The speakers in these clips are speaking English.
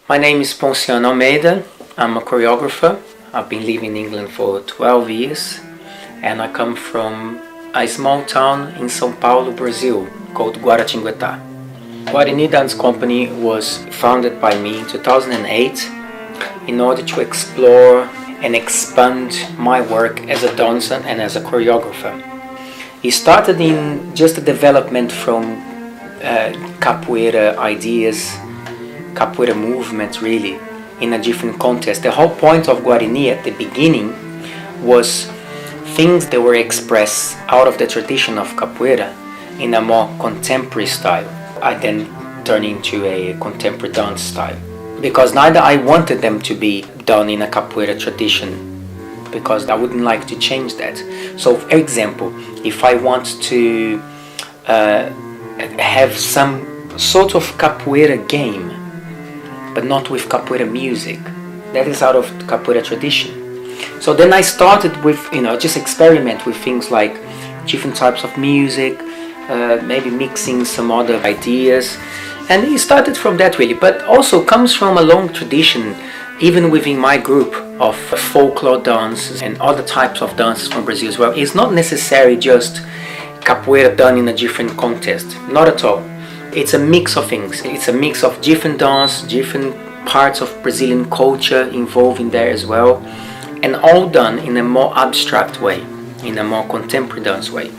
My name is Ponciano Almeida. I'm a choreographer. I've been living in England for 12 years and I come from a small town in São Paulo, Brazil called Guarani. Guarani Dance Company was founded by me in 2008 in order to explore and expand my work as a dancer and as a choreographer. It started in just a development from capoeira ideas, capoeira movement really, in a different context. The whole point of Guarani at the beginning was things that were expressed out of the tradition of capoeira in a more contemporary style. I then turned into a contemporary dance style because neither I wanted them to be done in a capoeira tradition because I wouldn't like to change that. So for example, if I want to have some sort of capoeira game but not with capoeira music, that is out of capoeira tradition. So then I started with, just experiment with things like different types of music, maybe mixing some other ideas, and it started from that really, but also comes from a long tradition even within my group of folklore dances and other types of dances from Brazil as well. It's not necessarily just capoeira done in a different context, not at all. It's a mix of things. It's a mix of different dance, different parts of Brazilian culture involved in there as well, and all done in a more abstract way, in a more contemporary dance way.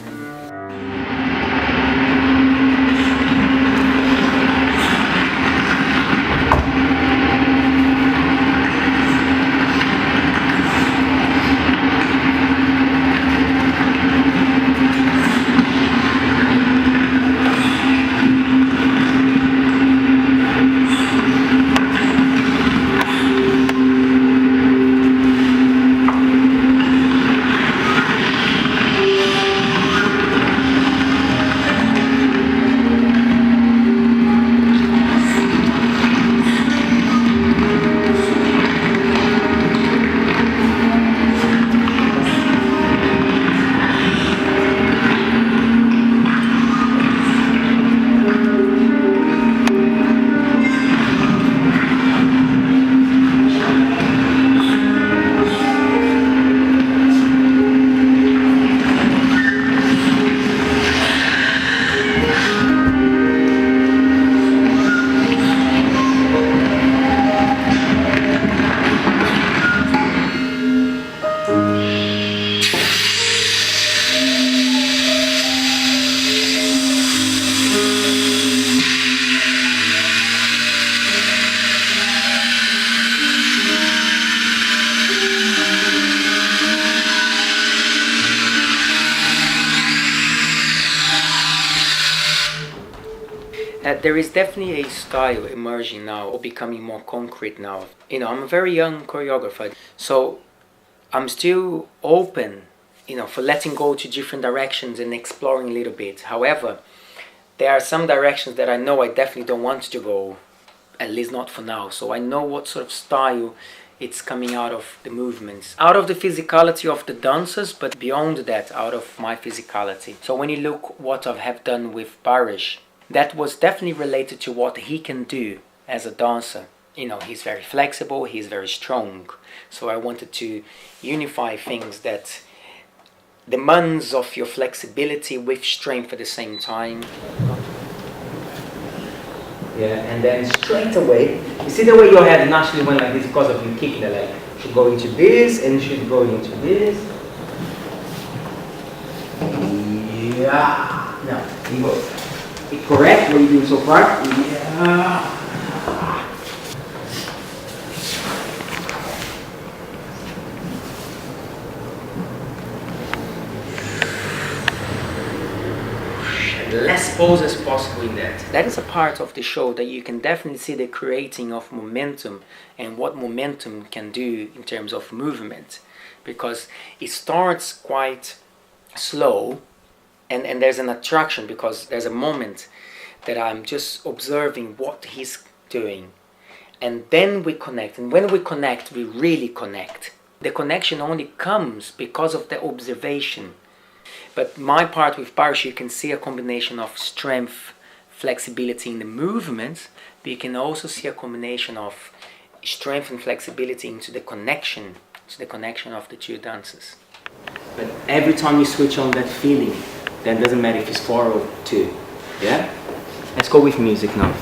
There is definitely a style emerging now, or becoming more concrete now. I'm a very young choreographer, so I'm still open, for letting go to different directions and exploring a little bit. However, there are some directions that I know I definitely don't want to go, at least not for now. So I know what sort of style it's coming out of the movements, out of the physicality of the dancers, but beyond that, out of my physicality. So when you look what I have done with Barish, that was definitely related to what he can do as a dancer. He's very flexible, he's very strong. So I wanted to unify things that demands of your flexibility with strength at the same time. Yeah, and then straight away, you see the way your head naturally went like this because of you kicking the leg. Should go into this and should go into this. Yeah. Now, you go. Correct what you do so far. Yeah. Less pose as possible in that. That is a part of the show that you can definitely see the creating of momentum and what momentum can do in terms of movement, because it starts quite slow. And there's an attraction because there's a moment that I'm just observing what he's doing. And then we connect. And when we connect, we really connect. The connection only comes because of the observation. But my part with Barish, you can see a combination of strength, flexibility in the movement, but you can also see a combination of strength and flexibility into the connection, of the two dances. But every time you switch on that feeling, then doesn't matter if it's 4 or 2. Yeah? Let's go with music now.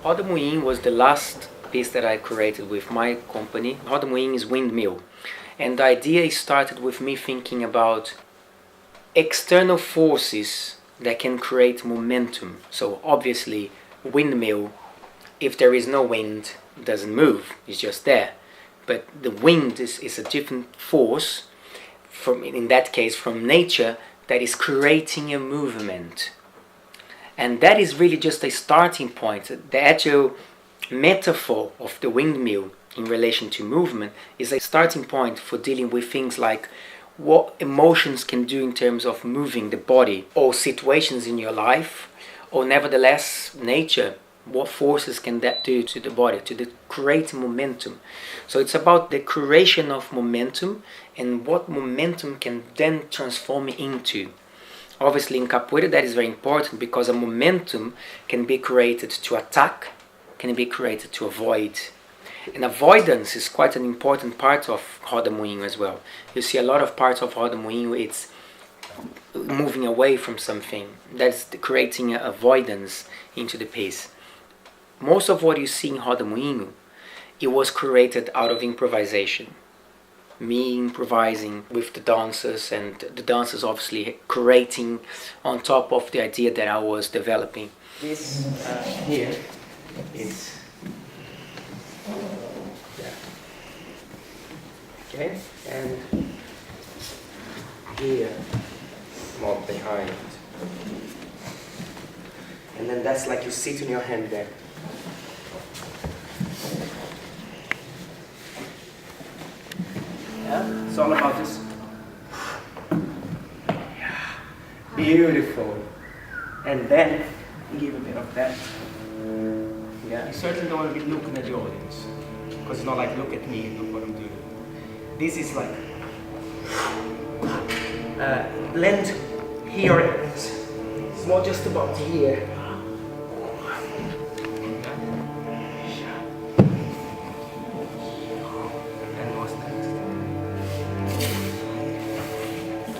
Roda-Moinho was the last piece that I created with my company. Roda-Moinho is windmill. And the idea started with me thinking about external forces that can create momentum. So obviously, windmill, if there is no wind, it doesn't move, it's just there. But the wind is a different force, from, in that case from nature, that is creating a movement. And that is really just a starting point. The actual metaphor of the windmill in relation to movement is a starting point for dealing with things like what emotions can do in terms of moving the body, or situations in your life, or nevertheless nature. What forces can that do to the body, to create momentum? So it's about the creation of momentum and what momentum can then transform into. Obviously in capoeira that is very important, because a momentum can be created to attack, can be created to avoid. And avoidance is quite an important part of Roda-Moinho as well. You see a lot of parts of Roda-Moinho, it's moving away from something. That's creating avoidance into the piece. Most of what you see in Rodamuinho, it was created out of improvisation. Me improvising with the dancers, and the dancers obviously creating on top of the idea that I was developing. This here is okay, and here more behind, and then that's like you sit in your hand there. Yeah, it's all about this. Yeah. Beautiful. And then give a bit of that. Yeah, you certainly don't want to be looking at the audience, because it's not like, look at me, look what I'm doing. This is like blend here and it's not just about here.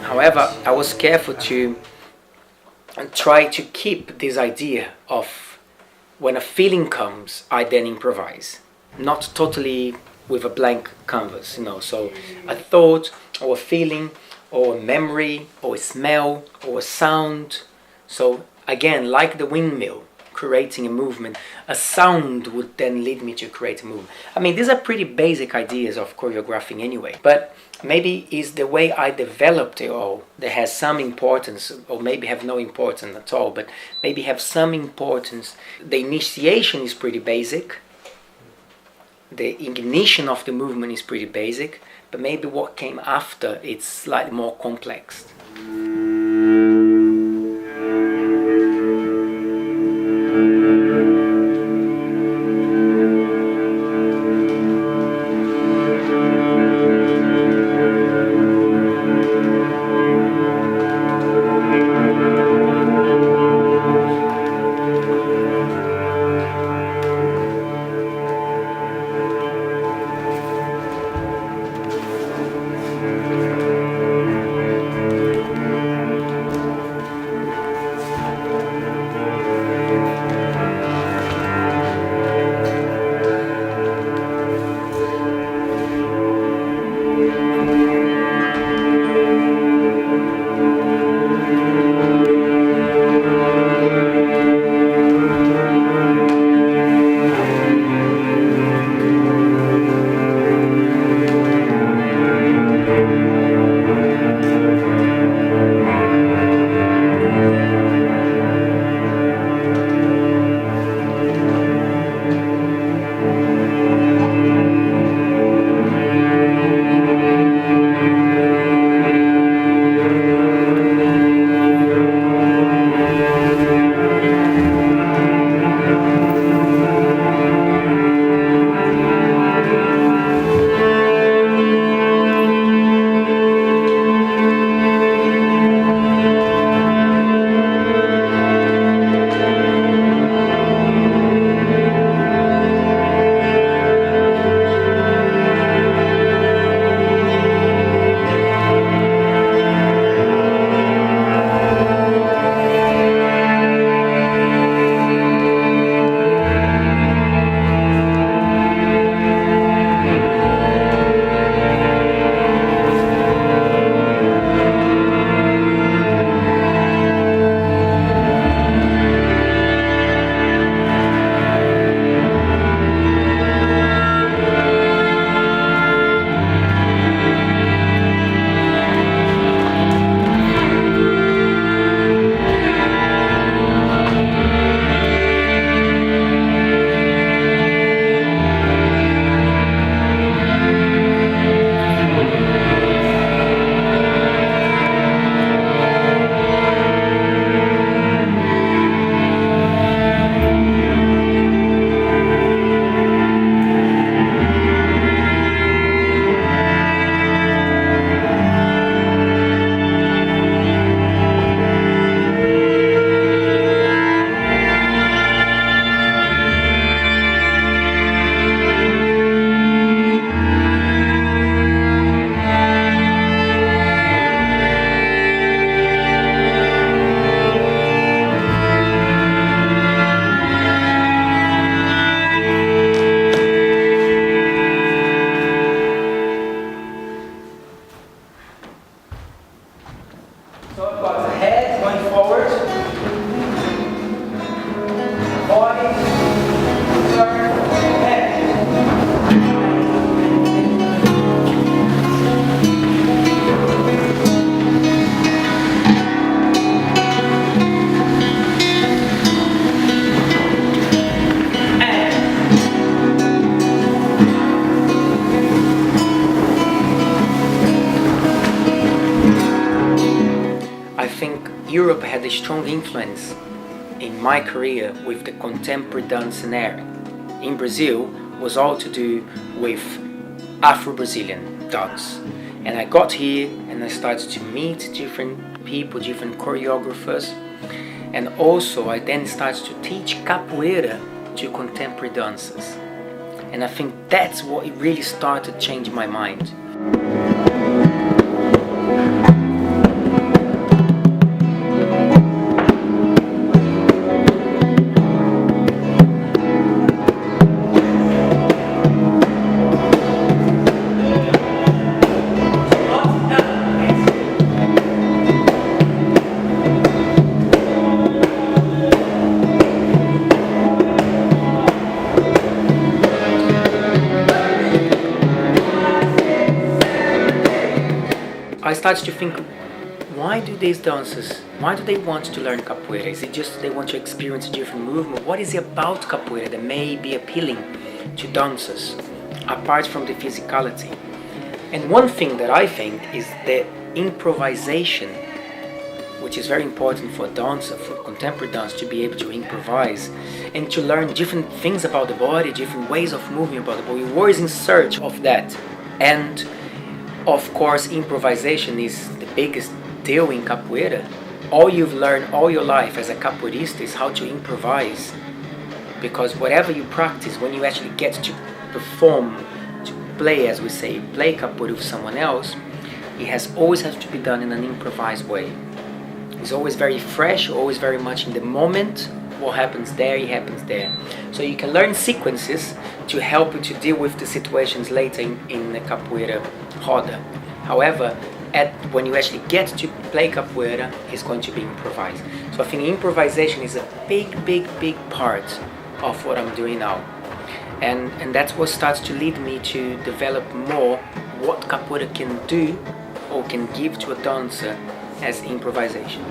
However, I was careful to try to keep this idea of when a feeling comes, I then improvise. Not totally with a blank canvas, you know. So a thought or a feeling or a memory or a smell or a sound. So again, like the windmill, creating a movement, a sound would then lead me to create a movement. I mean, these are pretty basic ideas of choreographing anyway, but maybe is the way I developed it all that has some importance, or maybe have no importance at all, but maybe have some importance. The initiation is pretty basic, the ignition of the movement is pretty basic, but maybe what came after it's slightly more complex. strong influence in my career with the contemporary dance scenario in Brazil was all to do with Afro-Brazilian dance. And I got here and I started to meet different people, different choreographers, and also I then started to teach capoeira to contemporary dancers. And I think that's what it really started changing my mind. I started to think, why do these dancers, why do they want to learn capoeira? Is it just they want to experience a different movement? What is it about capoeira that may be appealing to dancers, apart from the physicality? And one thing that I think is the improvisation, which is very important for a dancer, for contemporary dance, to be able to improvise and to learn different things about the body, different ways of moving about the body. We're always in search of that. And of course, improvisation is the biggest deal in capoeira. All you've learned all your life as a capoeirista is how to improvise, because whatever you practice, when you actually get to perform, to play, as we say, play capoeira with someone else, it always has to be done in an improvised way. It's always very fresh, always very much in the moment. What happens there, it happens there. So you can learn sequences to help you to deal with the situations later in the capoeira roda. However, when you actually get to play capoeira, it's going to be improvised. So I think improvisation is a big part of what I'm doing now. And that's what starts to lead me to develop more what capoeira can do or can give to a dancer as improvisation.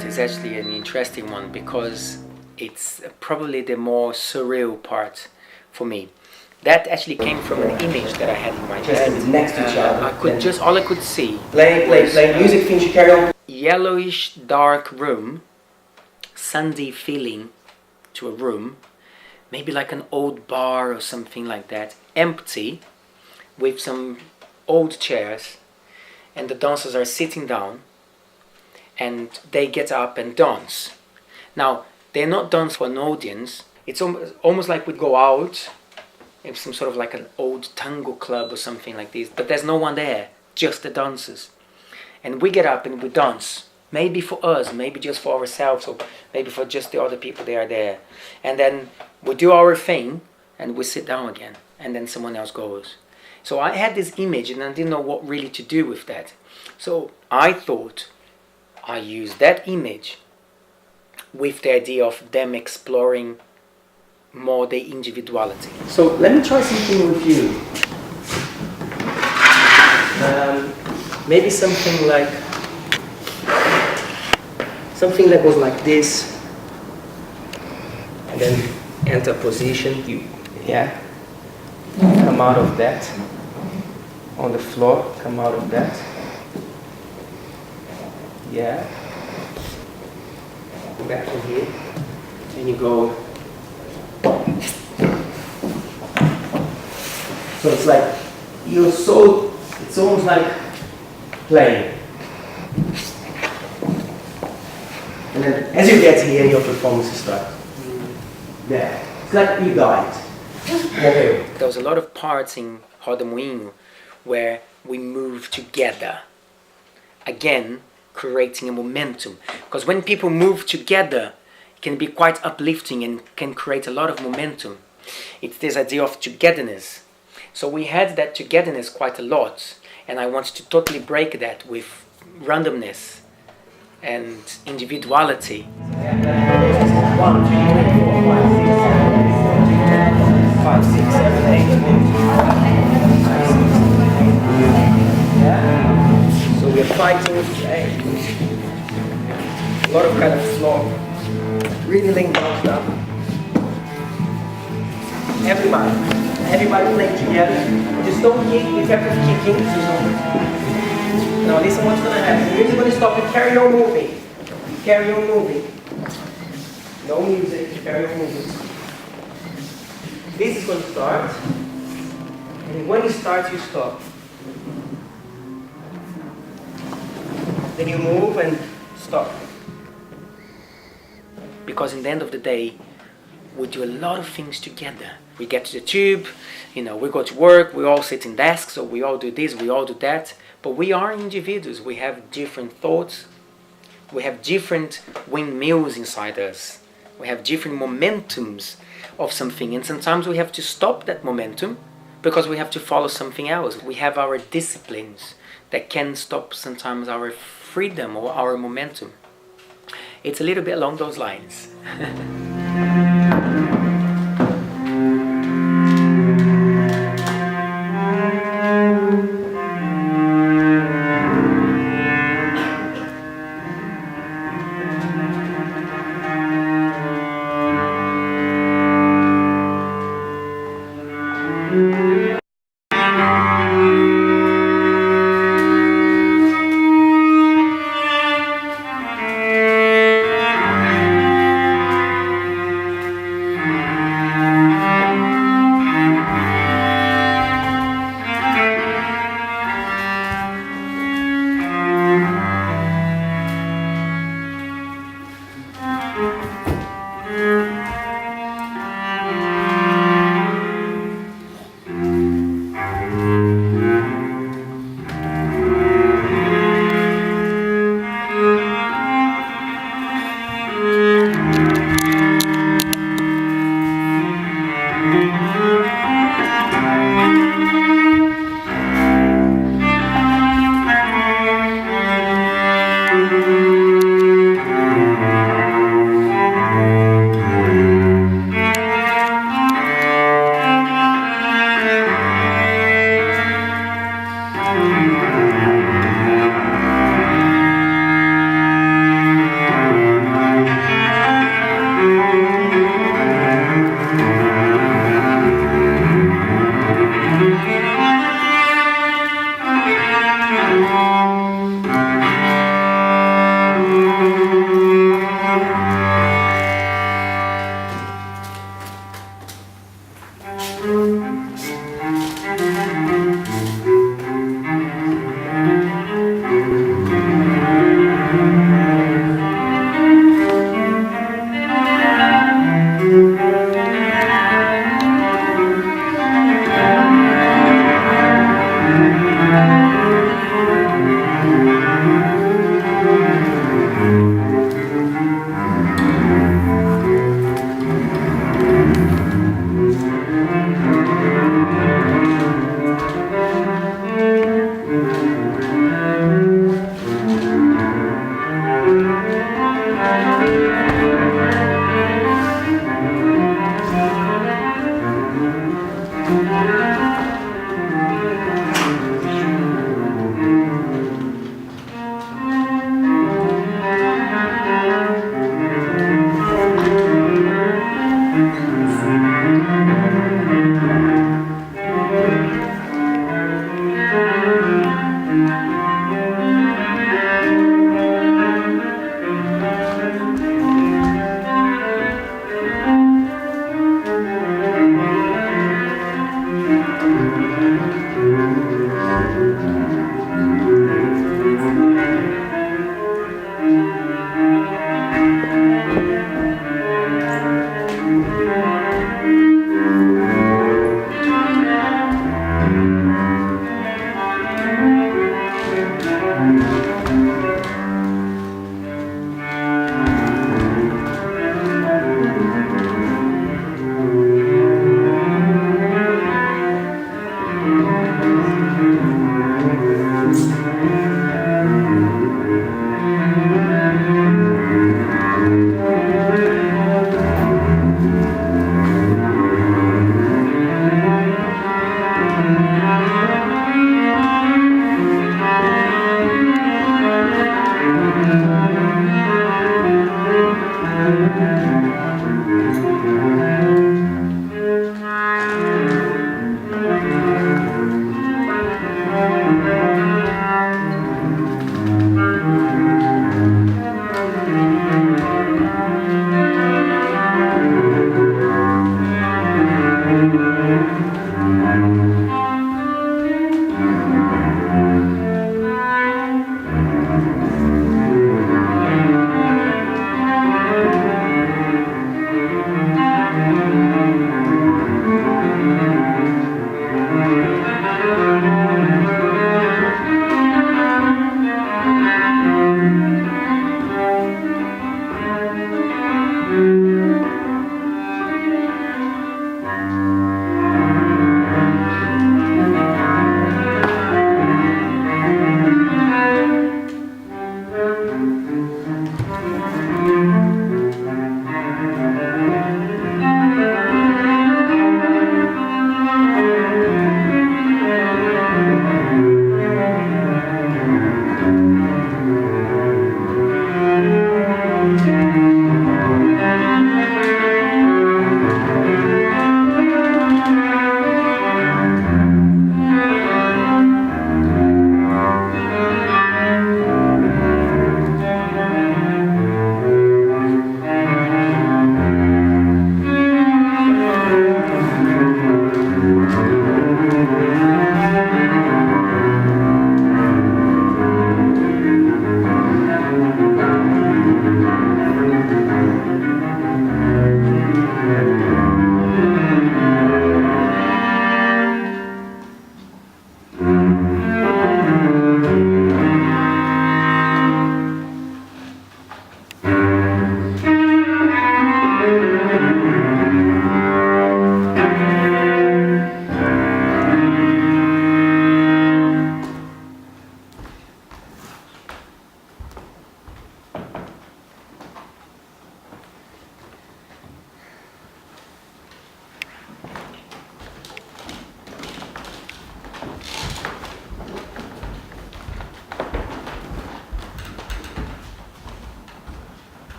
part is actually an interesting one because it's probably the more surreal part for me. That actually came from an image that I had in my head. Next to each other. All I could see. Play music, finish your carry on. Yellowish dark room, sandy feeling to a room, maybe like an old bar or something like that, empty, with some old chairs, and the dancers are sitting down, and they get up and dance. Now, they're not dance for an audience. It's almost like we go out in some sort of like an old tango club or something like this, but there's no one there, just the dancers. And we get up and we dance, maybe for us, maybe just for ourselves, or maybe for just the other people that are there. And then we do our thing and we sit down again, and then someone else goes. So I had this image and I didn't know what really to do with that. So I thought I used that image with the idea of them exploring more their individuality. So let me try something with you. Maybe something that goes like this, and then enter position. Come out of that on the floor. Come out of that. Yeah. Go back to here, and you go. So it's like it's almost like playing. And then as you get here, your performance starts. Yeah, it's like you guide. Okay. There was a lot of parts in Rodamoinho where we move together. Again, creating a momentum. Because when people move together, it can be quite uplifting and can create a lot of momentum. It's this idea of togetherness. So we had that togetherness quite a lot, and I wanted to totally break that with randomness and individuality. 1, 2, 3, 4, 5, 6, 7, 8. Yeah. So we're fighting with a lot of kind of floor. Really laying down stuff. Everybody playing together. Just don't kick, be careful of kicking. Now listen what's gonna happen. The music's gonna stop, you carry on moving. Carry on moving. No music, carry on moving. This is going to start. And when it starts, you stop. Then you move and stop. Because in the end of the day, we do a lot of things together. We get to the tube, we go to work, we all sit in desks, so we all do this, we all do that. But we are individuals, we have different thoughts, we have different windmills inside us, we have different momentums of something, and sometimes we have to stop that momentum because we have to follow something else. We have our disciplines that can stop sometimes our freedom or our momentum. It's a little bit along those lines.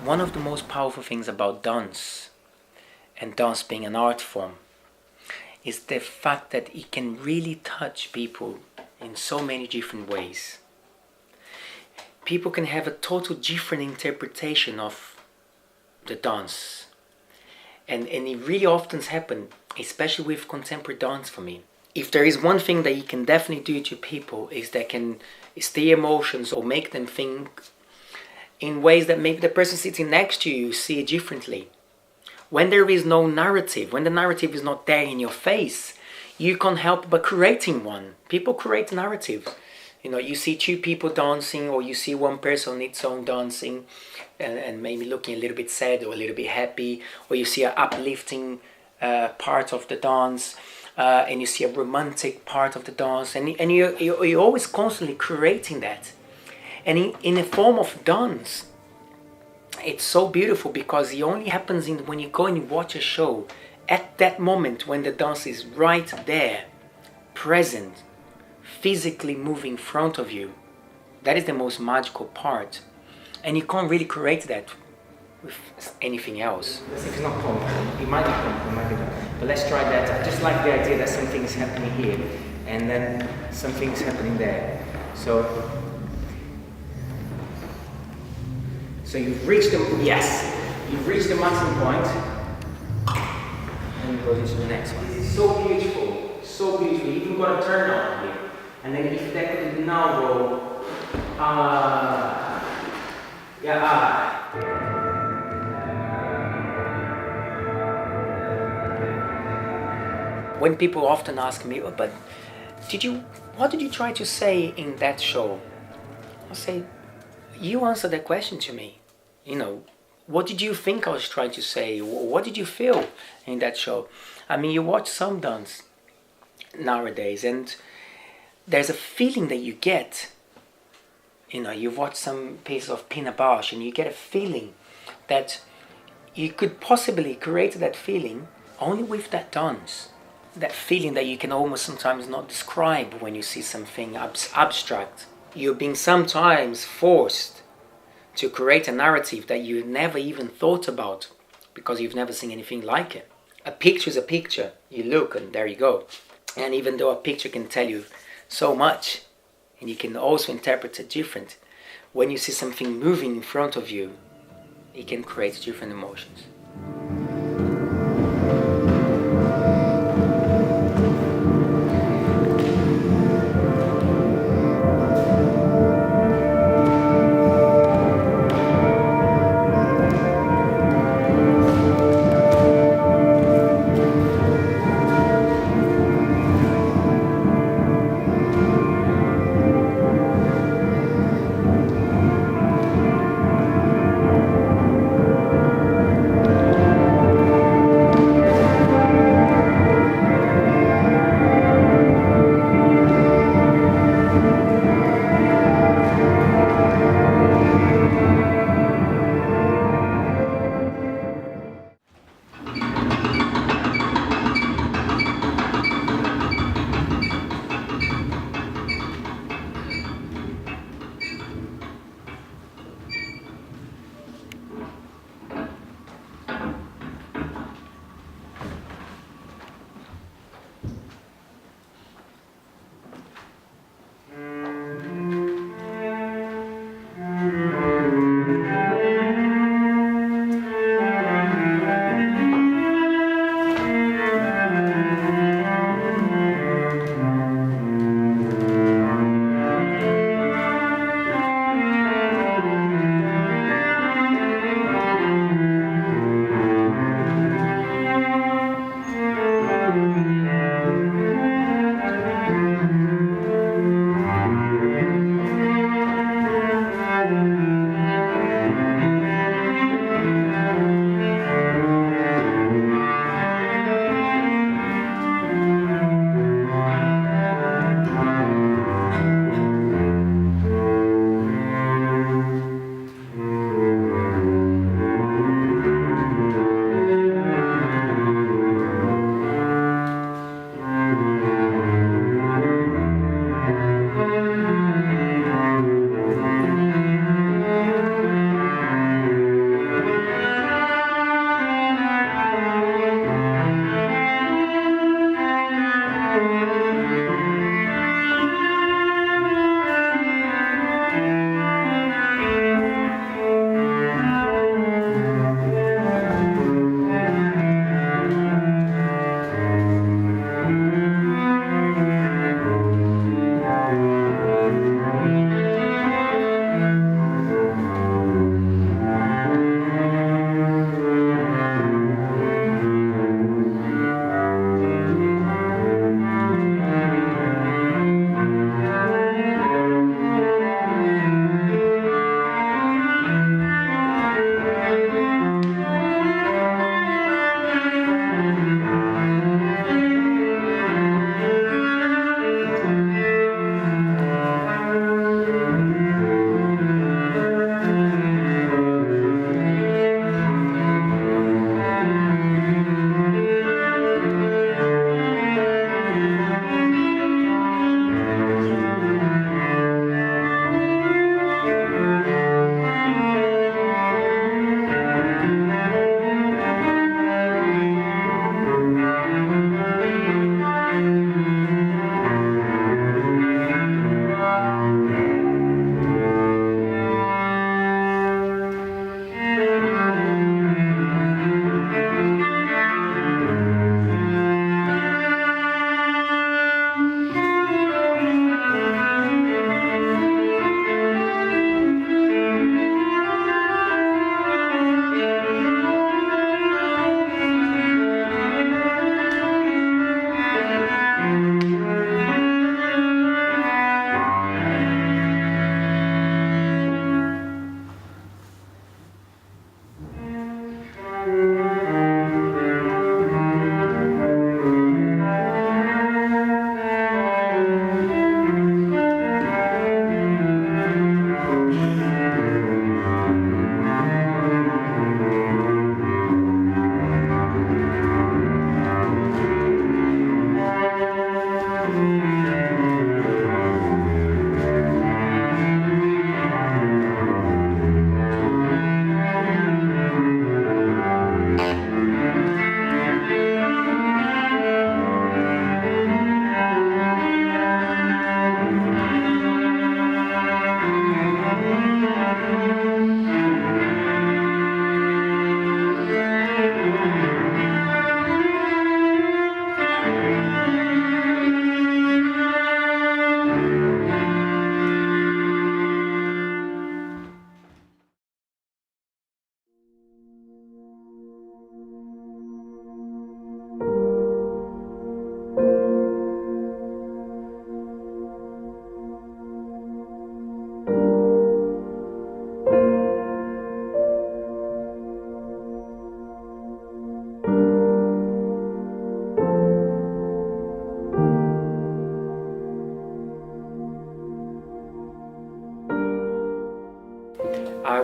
One of the most powerful things about dance, and dance being an art form, is the fact that it can really touch people in so many different ways. People can have a total different interpretation of the dance, And it really often happens, especially with contemporary dance for me. If there is one thing that you can definitely do to people, is that can stir emotions or make them think in ways that maybe the person sitting next to you see it differently. When there is no narrative, when the narrative is not there in your face, you can't help but creating one. People create narratives. You know, you see two people dancing, or you see one person on its own dancing and maybe looking a little bit sad or a little bit happy, or you see an uplifting part of the dance, and you see a romantic part of the dance, and you're always constantly creating that. And in a form of dance, it's so beautiful because it only happens when you go and you watch a show, at that moment when the dance is right there, present, physically moving in front of you. That is the most magical part. And you can't really create that with anything else. It's not common. It might be common, it might be not. But let's try that. I just like the idea that something is happening here and then something is happening there. So you've reached the maximum point, and you go into the next one. This is so beautiful, so beautiful. You even got a turn on here. And then if that could now go, When people often ask me, oh, but what did you try to say in that show? I'll say, you answer that question to me. You know, what did you think I was trying to say? What did you feel in that show? I mean, you watch some dance nowadays, and there's a feeling that you get. You know, you watch some piece of Pina Bausch and you get a feeling that you could possibly create that feeling only with that dance. That feeling that you can almost sometimes not describe when you see something abstract. You're being sometimes forced to create a narrative that you never even thought about because you've never seen anything like it. A picture is a picture. You look and there you go. And even though a picture can tell you so much, and you can also interpret it different, when you see something moving in front of you, it can create different emotions.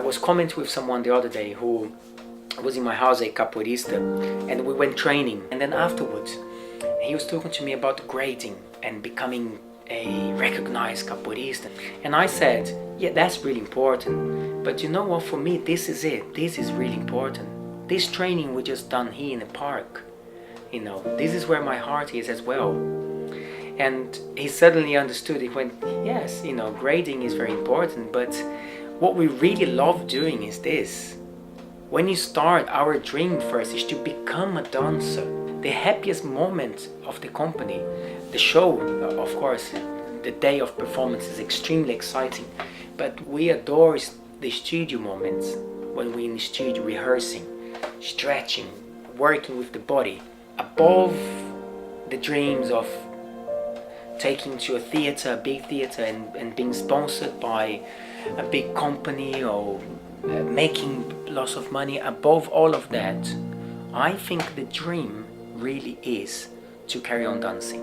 was commenting with someone the other day who was in my house, a capoeirista, and we went training. And then afterwards, he was talking to me about grading and becoming a recognized capoeirista. And I said, yeah, that's really important. But you know what, for me, this is it. This is really important. This training we just done here in the park, this is where my heart is as well. And he suddenly understood. He went, yes, grading is very important, but what we really love doing is this. When you start, our dream first is to become a dancer. The happiest moment of the company, the show, of course, the day of performance is extremely exciting, but we adore the studio moments when we're in the studio rehearsing, stretching, working with the body, above the dreams of taking to a theater, a big theater, and being sponsored by a big company or making lots of money. Above all of that, I think the dream really is to carry on dancing.